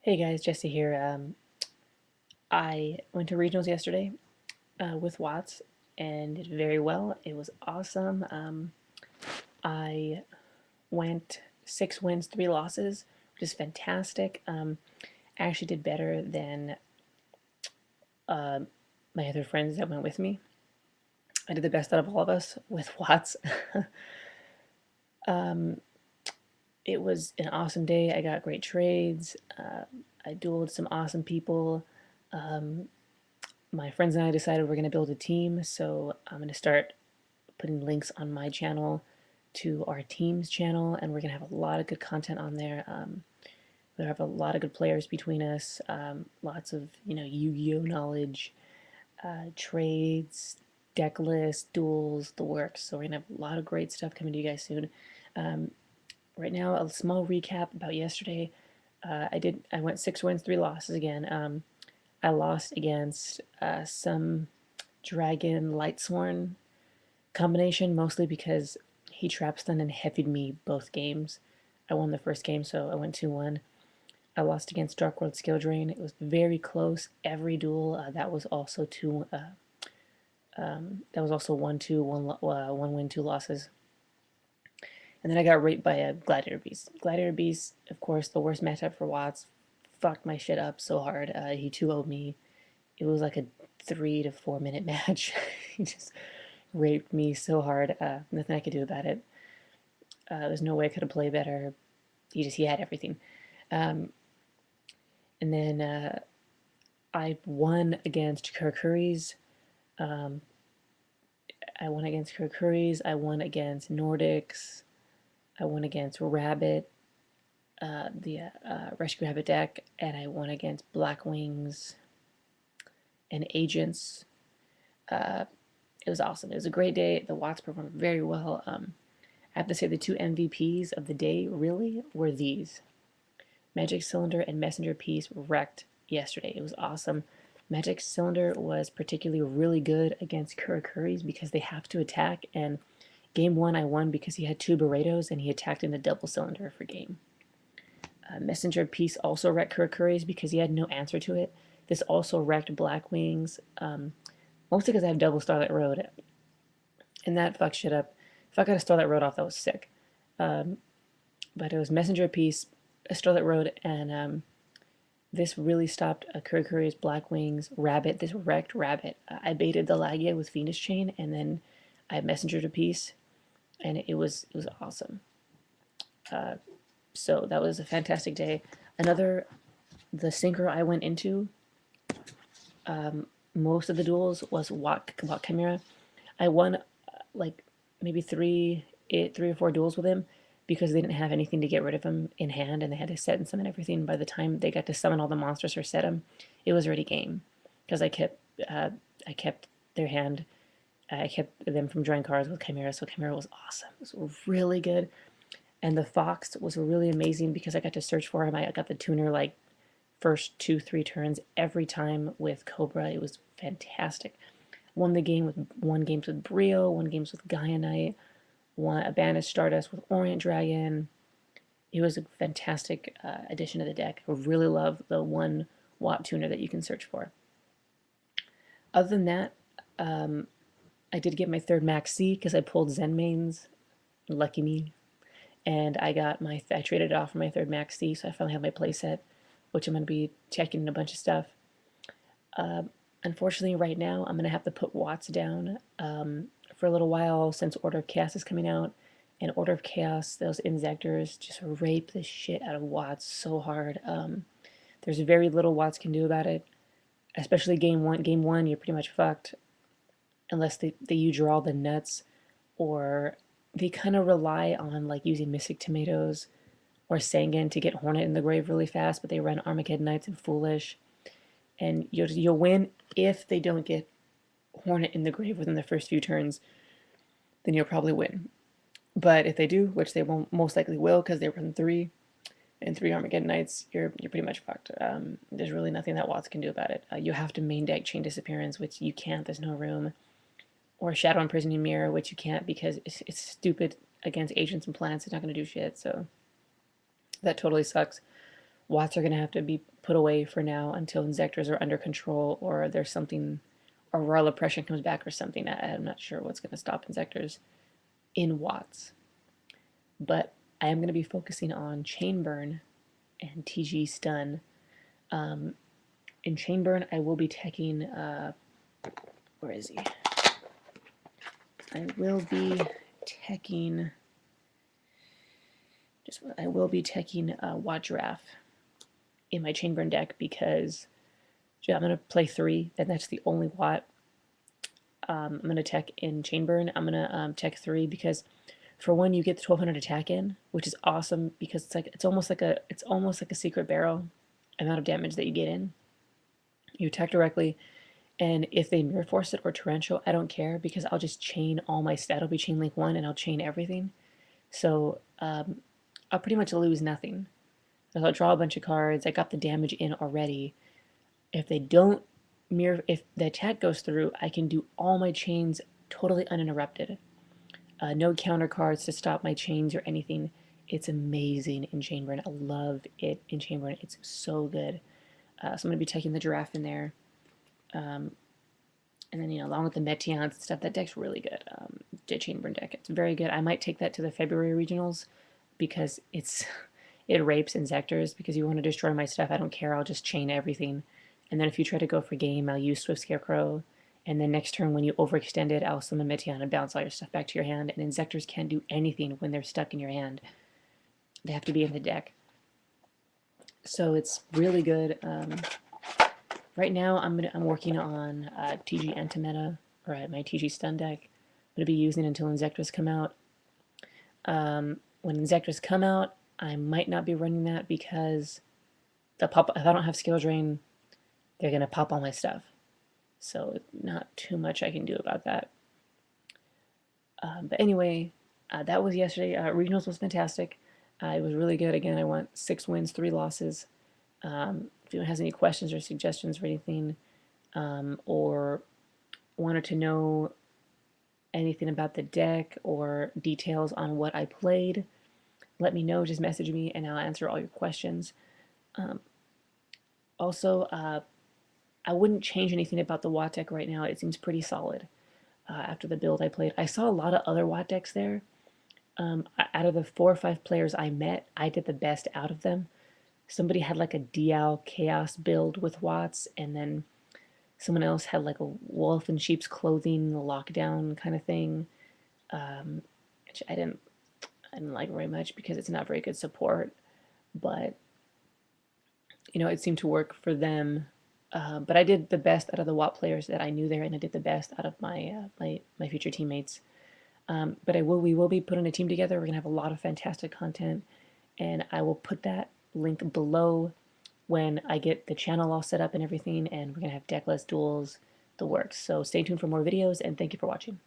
Hey guys, Jesse here. I went to regionals yesterday with Watts and did very well. It was awesome. I went 6 wins, 3 losses, which is fantastic. I actually did better than uh, my other friends that went with me. I did the best out of all of us with Watts. It was an awesome day. I got great trades. I dueled some awesome people. My friends and I decided we're going to build a team, so I'm going to start putting links on my channel to our team's channel, and we're going to have a lot of good content on there. We have a lot of good players between us, lots of Yu-Gi-Oh knowledge, trades, deck lists, duels, the works. So we're gonna have a lot of great stuff coming to you guys soon. Right now, a small recap about yesterday. I went 6 wins, 3 losses again. I lost against some Dragon Lightsworn combination, mostly because he trap stunned and heavied me both games. I won the first game, so I went 2-1. I lost against Dark World Skill Drain. It was very close. Every duel that was also two. That was also 1-2, one win, 2 losses. And then I got raped by a Gladiator Beast. Gladiator Beast, of course, the worst matchup for Watts. Fucked my shit up so hard. He 2-0'd me. It was like a 3 to 4 minute match. He just raped me so hard. Nothing I could do about it. There's no way I could have played better. He had everything. Um, and then I won against Kurkuris. I won against Kurkuris. I won against Nordics. I won against Rabbit, the Rescue Rabbit deck, and I won against Black Wings and Agents. It was awesome. It was a great day. The Watts performed very well. I have to say the two MVPs of the day really were these. Magic Cylinder and Messenger Piece wrecked yesterday. It was awesome. Magic Cylinder was particularly really good against Kurikuris because they have to attack, and game one I won because he had two Burritos and he attacked in a double cylinder for game. Messenger Piece also wrecked Kurikuris because he had no answer to it. This also wrecked Black Wings, mostly because I have double Starlight Road, and that fucked shit up. If I got a Starlight Road off, that was sick. But it was Messenger Piece, a Starlight Road, and this really stopped Kurikuri's Black Wings Rabbit. This wrecked Rabbit. I baited the Lagia with Phoenix Chain, and then I messengered a piece, and it was awesome. So that was a fantastic day. The synchro I went into, most of the duels was Watt Chimera. I won like maybe three or four duels with him because they didn't have anything to get rid of him in hand, and they had to set and summon everything. By the time they got to summon all the monsters or set them, it was already game because uh, I kept their hand. I kept them from drawing cards with Chimera, so Chimera was awesome. It was really good. And the Fox was really amazing because I got to search for him. I got the tuner like first 2-3 turns every time with Cobra. It was fantastic. Won games with Brio, won games with Gaia Knight, won a Banished Stardust with Orient Dragon. It was a fantastic addition to the deck. I really love the 1 Watt tuner that you can search for. Other than that, I did get my third Max C because I pulled Zen mains. Lucky me. And I traded it off for my third Max C, so I finally have my playset, which I'm going to be checking in a bunch of stuff. Unfortunately, right now, I'm going to have to put Watts down for a little while since Order of Chaos is coming out. And Order of Chaos, those Inzectors just rape the shit out of Watts so hard. There's very little Watts can do about it, especially game one. Game one, you're pretty much fucked unless you draw the nuts, or they kind of rely on like using Mystic Tomatoes or Sangan to get Hornet in the grave really fast, but they run Armageddon Knights and Foolish, and you'll win if they don't get Hornet in the grave within the first few turns. Then you'll probably win. But if they do, which they won't, most likely will, because they run three Armageddon Knights, you're pretty much fucked. There's really nothing that Watts can do about it. You have to main deck Chain Disappearance, which you can't. There's no room. Or Shadow Imprisoning Mirror, which you can't because it's stupid against agents and planets. It's not going to do shit. So that totally sucks. Watts are going to have to be put away for now until Inzectors are under control, or there's something, or Royal Oppression comes back or something. I'm not sure what's going to stop Inzectors in Watts. But I am going to be focusing on Chainburn and TG Stun. In Chainburn, I will be teching, where is he? I will be teching, I will be teching Watt Giraffe in my Chainburn deck because I'm going to play 3, and that's the only Watt I'm going to tech in Chainburn. I'm going to tech 3 because for one, you get the 1200 attack in, which is awesome because it's almost like a secret barrel amount of damage that you get in. You attack directly, and if they mirror force it or torrential, I don't care because I'll just chain all my stat. I'll be chain link 1 and I'll chain everything. So I'll pretty much lose nothing. So I'll draw a bunch of cards. I got the damage in already. If they don't mirror, if the attack goes through, I can do all my chains totally uninterrupted. No counter cards to stop my chains or anything. It's amazing in Chainburn. I love it in Chainburn. It's so good. So I'm going to be taking the Giraffe in there. And then, along with the Meteons and stuff, that deck's really good. The Chainburn deck, it's very good. I might take that to the February regionals because it rapes Inzectors because you want to destroy my stuff. I don't care. I'll just chain everything. And then if you try to go for game, I'll use Swift Scarecrow. And then next turn, when you overextend it, I'll summon Meteon and bounce all your stuff back to your hand. And Inzectors can't do anything when they're stuck in your hand. They have to be in the deck. So it's really good. Right now, I'm working on TG Antimeta, or my TG Stun deck. I'm going to be using it until Inzectors come out. When Inzectors come out, I might not be running that because if I don't have Skill Drain, they're going to pop all my stuff. So not too much I can do about that. But anyway, that was yesterday. Regionals was fantastic. It was really good. Again, I went 6 wins, 3 losses. If anyone has any questions or suggestions or anything, or wanted to know anything about the deck or details on what I played, let me know. Just message me and I'll answer all your questions. Also, I wouldn't change anything about the Watt deck right now. It seems pretty solid after the build I played. I saw a lot of other Watt decks there. Out of the 4 or 5 players I met, I did the best out of them. Somebody had like a Dial Chaos build with Watts, and then someone else had like a wolf in sheep's clothing lockdown kind of thing, which I didn't like very much because it's not very good support. But it seemed to work for them. But I did the best out of the Watt players that I knew there, and I did the best out of my my future teammates. But we will be putting a team together. We're gonna have a lot of fantastic content, and I will put that link below when I get the channel all set up and everything, and we're gonna have deckless duels, the works. So stay tuned for more videos, and thank you for watching.